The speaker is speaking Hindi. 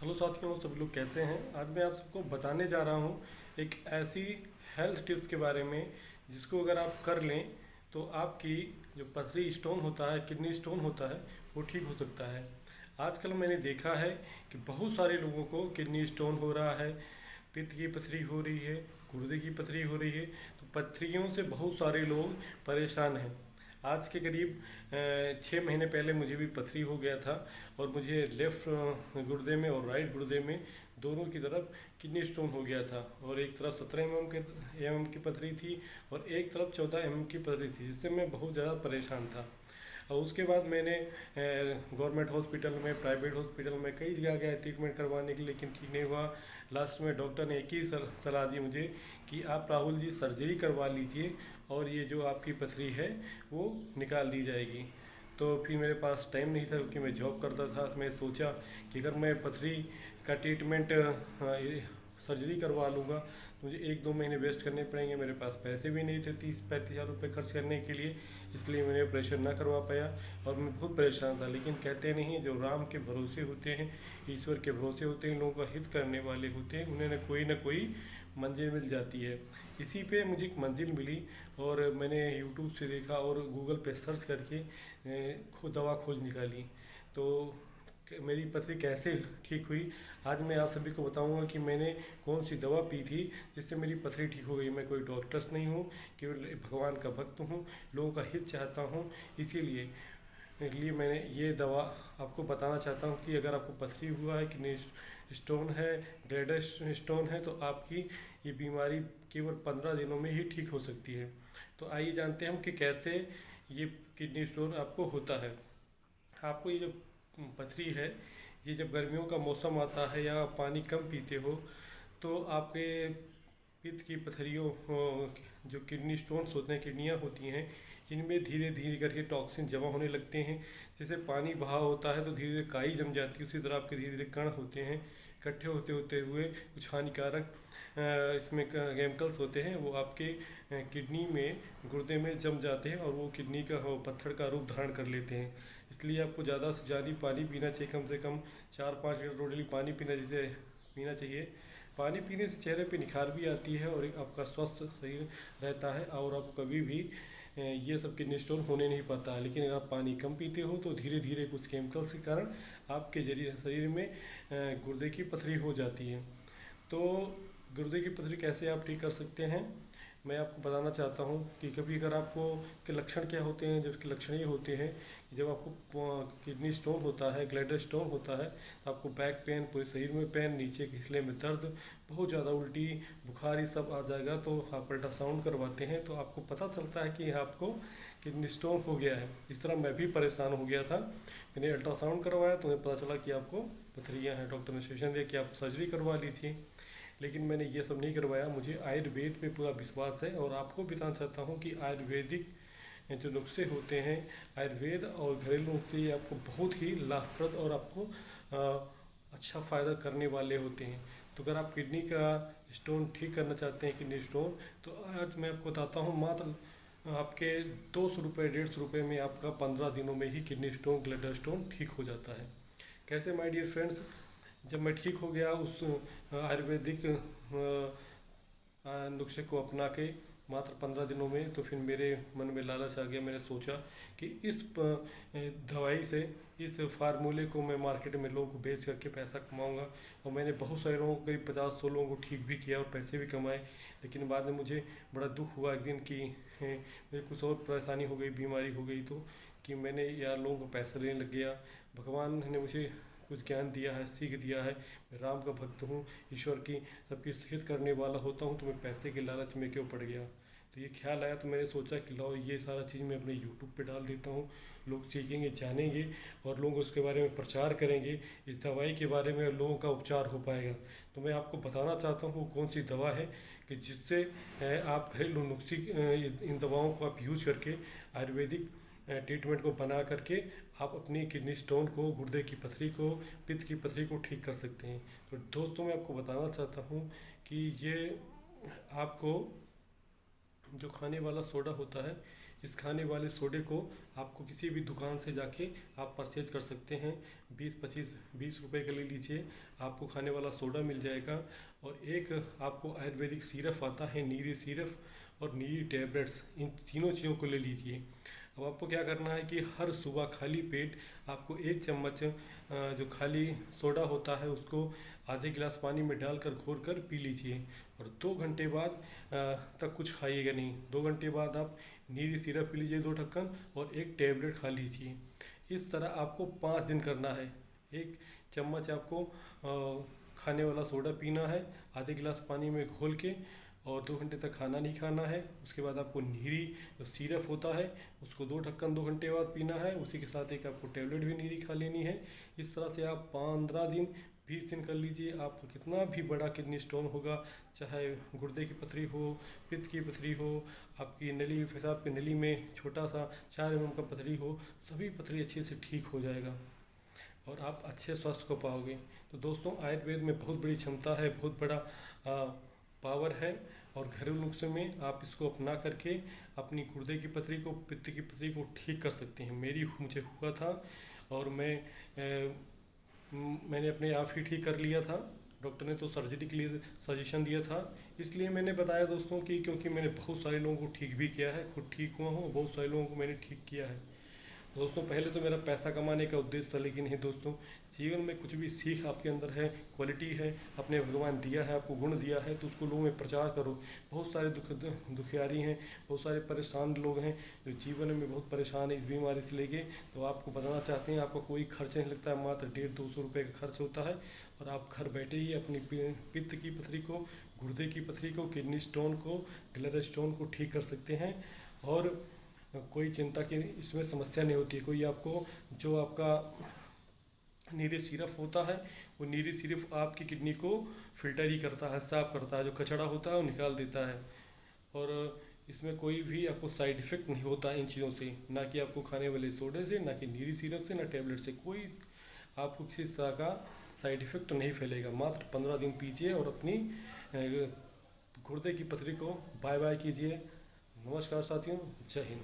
हेलो साथियों, सभी लोग कैसे हैं। आज मैं आप सबको बताने जा रहा हूँ एक ऐसी हेल्थ टिप्स के बारे में जिसको अगर आप कर लें तो आपकी जो पथरी स्टोन होता है, किडनी स्टोन होता है, वो ठीक हो सकता है। आजकल मैंने देखा है कि बहुत सारे लोगों को किडनी स्टोन हो रहा है, पित्त की पथरी हो रही है, गुर्दे की पथरी हो रही है। तो पथरियों से बहुत सारे लोग परेशान हैं। आज के करीब 6 महीने पहले मुझे भी पथरी हो गया था और मुझे लेफ़्ट गुर्दे में और राइट गुर्दे में दोनों की तरफ किडनी स्टोन हो गया था। और एक तरफ 17 mm की पथरी थी और एक तरफ 14 mm की पथरी थी, जिससे मैं बहुत ज़्यादा परेशान था। और उसके बाद मैंने गवर्नमेंट हॉस्पिटल में, प्राइवेट हॉस्पिटल में कई जगह गया ट्रीटमेंट करवाने के लिए, लेकिन ठीक नहीं हुआ। लास्ट में डॉक्टर ने एक ही सलाह दी मुझे कि आप राहुल जी सर्जरी करवा लीजिए और ये जो आपकी पथरी है वो निकाल दी जाएगी। तो फिर मेरे पास टाइम नहीं था क्योंकि मैं जॉब करता था। मैं सोचा कि अगर मैं पथरी का ट्रीटमेंट सर्जरी करवा लूँगा तो मुझे 1-2 महीने वेस्ट करने पड़ेंगे। मेरे पास पैसे भी नहीं थे 30-35 हज़ार रुपये खर्च करने के लिए, इसलिए मैंने ऑपरेशन ना करवा पाया और मैं बहुत परेशान था। लेकिन कहते नहीं, जो राम के भरोसे होते हैं, ईश्वर के भरोसे होते हैं, लोगों का हित करने वाले होते हैं, उन्हें ना कोई मंजिल मिल जाती है। इसी पे मुझे एक मंजिल मिली और मैंने यूट्यूब से देखा और गूगल पे सर्च करके खुद दवा खोज निकाली। तो मेरी पथरी कैसे ठीक हुई, आज मैं आप सभी को बताऊंगा कि मैंने कौन सी दवा पी थी जिससे मेरी पथरी ठीक हो गई। मैं कोई डॉक्टर्स नहीं हूँ, केवल भगवान का भक्त हूँ, लोगों का हित चाहता हूँ। इसीलिए मैंने ये दवा आपको बताना चाहता हूँ कि अगर आपको पथरी हुआ है, किडनी स्टोन है, ब्लैडर स्टोन है, तो आपकी ये बीमारी केवल 15 दिनों में ही ठीक हो सकती है। तो आइए जानते हैं हम कि कैसे ये किडनी स्टोन आपको होता है। आपको ये जो पथरी है, ये जब गर्मियों का मौसम आता है या आप पानी कम पीते हो तो आपके पित्त की पथरियों जो किडनी स्टोन्स होते हैं, किडनियाँ होती हैं, इनमें धीरे धीरे करके टॉक्सिन जमा होने लगते हैं। जैसे पानी बहा होता है तो धीरे धीरे काई जम जाती है, उसी तरह आपके धीरे धीरे कण होते हैं, इकट्ठे होते होते हुए कुछ हानिकारक इसमें केमिकल्स होते हैं, वो आपके किडनी में, गुर्दे में जम जाते हैं और वो किडनी का पत्थर का रूप धारण कर लेते हैं। इसलिए आपको ज़्यादा से ज़्यादा पानी पीना चाहिए, कम से कम 4-5 लीटर रोज डेली पानी पीना चाहिए। पानी पीने से चेहरे पे निखार भी आती है और एक आपका स्वस्थ शरीर रहता है और आपको कभी भी ये सब किडनी स्टोन होने नहीं पाता है। लेकिन अगर आप पानी कम पीते हो तो धीरे धीरे कुछ केमिकल्स के कारण आपके जरिए शरीर में गुर्दे की पथरी हो जाती है। तो गुर्दे की पथरी कैसे आप ठीक कर सकते हैं, मैं आपको बताना चाहता हूँ कि कभी अगर आपको के लक्षण क्या होते हैं। जब इसके लक्षण ये होते हैं कि जब आपको किडनी स्टोन होता है, ब्लैडर स्टोन होता है, तो आपको बैक पेन, पूरे शरीर में पेन, नीचे के हिस्से में दर्द, बहुत ज़्यादा उल्टी, बुखार, ये सब आ जाएगा। तो आप अल्ट्रासाउंड करवाते हैं तो आपको पता चलता है कि आपको किडनी स्टोन हो गया है। इस तरह मैं भी परेशान हो गया था। मैंने अल्ट्रासाउंड करवाया तो मुझे पता चला कि आपको पथरियाँ हैं। डॉक्टर ने सजेशन दिया कि आप सर्जरी करवा लीजिए, लेकिन मैंने ये सब नहीं करवाया। मुझे आयुर्वेद पे पूरा विश्वास है और आपको बताना चाहता हूँ कि आयुर्वेदिक जो नुस्खे होते हैं, आयुर्वेद और घरेलू नुस्खे, ये आपको बहुत ही लाभप्रद और आपको अच्छा फ़ायदा करने वाले होते हैं। तो अगर आप किडनी का स्टोन ठीक करना चाहते हैं, किडनी स्टोन, तो आज मैं आपको बताता हूँ मात्र आपके 200 रुपये, 150 रुपये में आपका 15 दिनों में ही किडनी स्टोन, ब्लैडर स्टोन ठीक हो जाता है। कैसे माय डियर फ्रेंड्स, जब मैं ठीक हो गया उस आयुर्वेदिक नुस्खे को अपना के मात्र 15 दिनों में, तो फिर मेरे मन में लालच आ गया। मैंने सोचा कि इस दवाई से, इस फार्मूले को मैं मार्केट में लोगों को बेच करके पैसा कमाऊंगा। और मैंने बहुत सारे लोगों को, करीब 50-100 लोगों को ठीक भी किया और पैसे भी कमाए। लेकिन बाद में मुझे बड़ा दुख हुआ एक दिन कि मुझे कुछ और परेशानी हो गई, बीमारी हो गई, तो कि मैंने यार लोगों को पैसा लेने लग गया। भगवान ने मुझे कुछ ज्ञान दिया है, सीख दिया है, मैं राम का भक्त हूँ, ईश्वर की सबकी हित करने वाला होता हूँ, तो मैं पैसे के लालच में क्यों पड़ गया। तो ये ख्याल आया तो मैंने सोचा कि लो ये सारा चीज़ मैं अपने यूट्यूब पे डाल देता हूँ, लोग सीखेंगे, जानेंगे और लोग उसके बारे में प्रचार करेंगे, इस दवाई के बारे में लोगों का उपचार हो पाएगा। तो मैं आपको बताना चाहता हूँ कौन सी दवा है कि जिससे आप घरेलू नुस्खे, इन दवाओं को आप यूज करके आयुर्वेदिक ट्रीटमेंट को बना करके आप अपनी किडनी स्टोन को, गुर्दे की पथरी को, पित्त की पथरी को ठीक कर सकते हैं। तो दोस्तों, मैं आपको बताना चाहता हूँ कि ये आपको जो खाने वाला सोडा होता है, इस खाने वाले सोडे को आपको किसी भी दुकान से जाके आप परचेज कर सकते हैं। 20 रुपए का ले लीजिए, आपको खाने वाला सोडा मिल जाएगा। और एक आपको आयुर्वेदिक सिरप आता है, नीरी सिरप और नीरी टैबलेट्स, इन तीनों चीज़ों को ले लीजिए। अब आपको क्या करना है कि हर सुबह खाली पेट आपको 1 चम्मच जो खाली सोडा होता है उसको आधे गिलास पानी में डालकर घोर कर पी लीजिए। और 2 घंटे बाद तक कुछ खाइएगा नहीं। 2 घंटे बाद आप नीरी सिरप पी लीजिए 2 ढक्कन, और एक टैबलेट खा लीजिए। इस तरह आपको 5 दिन करना है। 1 चम्मच आपको खाने वाला सोडा पीना है आधे गिलास पानी में घोल के, और 2 घंटे तक खाना नहीं खाना है। उसके बाद आपको नीरी जो सिरप होता है उसको 2 ढक्कन 2 घंटे बाद पीना है। उसी के साथ एक आपको टैबलेट भी नीरी खा लेनी है। इस तरह से आप 15 दिन 20 दिन कर लीजिए। आपको कितना भी बड़ा किडनी स्टोन होगा, चाहे गुर्दे की पथरी हो, पित्त की पथरी हो, आपकी नली, पेशाब की नली में छोटा सा 4 mm का पथरी हो, सभी पथरी अच्छे से ठीक हो जाएगा और आप अच्छे स्वास्थ्य को पाओगे। तो दोस्तों, आयुर्वेद में बहुत बड़ी क्षमता है, बहुत बड़ा पावर है। और घरेलू नुस्खे में आप इसको अपना करके अपनी गुर्दे की पथरी को, पित्त की पथरी को ठीक कर सकते हैं। मुझे हुआ था और मैंने अपने आप ही ठीक कर लिया था। डॉक्टर ने तो सर्जरी के लिए सजेशन दिया था, इसलिए मैंने बताया दोस्तों कि क्योंकि मैंने बहुत सारे लोगों को ठीक भी किया है, खुद ठीक हुआ हूँ, बहुत सारे लोगों को मैंने ठीक किया है। दोस्तों, पहले तो मेरा पैसा कमाने का उद्देश्य था, लेकिन नहीं दोस्तों, जीवन में कुछ भी सीख आपके अंदर है, क्वालिटी है, अपने भगवान दिया है, आपको गुण दिया है, तो उसको लोगों में प्रचार करो। बहुत सारे दुखियारी हैं, बहुत सारे परेशान लोग हैं जो जीवन में बहुत परेशान है इस बीमारी से लेके। तो आपको बताना चाहते हैं, आपको कोई खर्च नहीं लगता है, मात्र 150-200 रुपये का खर्च होता है, और आप घर बैठे ही अपनी पित्त की पथरी को, गुर्दे की पथरी को, किडनी स्टोन को, गलर स्टोन को ठीक कर सकते हैं। और कोई चिंता की इसमें समस्या नहीं होती है। कोई आपको, जो आपका नीरे सिरप होता है, वो नीरे सिरप आपकी किडनी को फिल्टर ही करता है, साफ करता है, जो कचरा होता है वो निकाल देता है। और इसमें कोई भी आपको साइड इफ़ेक्ट नहीं होता इन चीज़ों से, ना कि आपको खाने वाले सोडे से, ना कि नीरी सिरप से, ना टैबलेट से। कोई आपको किसी तरह का साइड इफ़ेक्ट नहीं फैलेगा। मात्र 15 दिन पीजिए और अपनी गुर्दे की पथरी को बाय बाय कीजिए। नमस्कार साथियों, जय हिंद।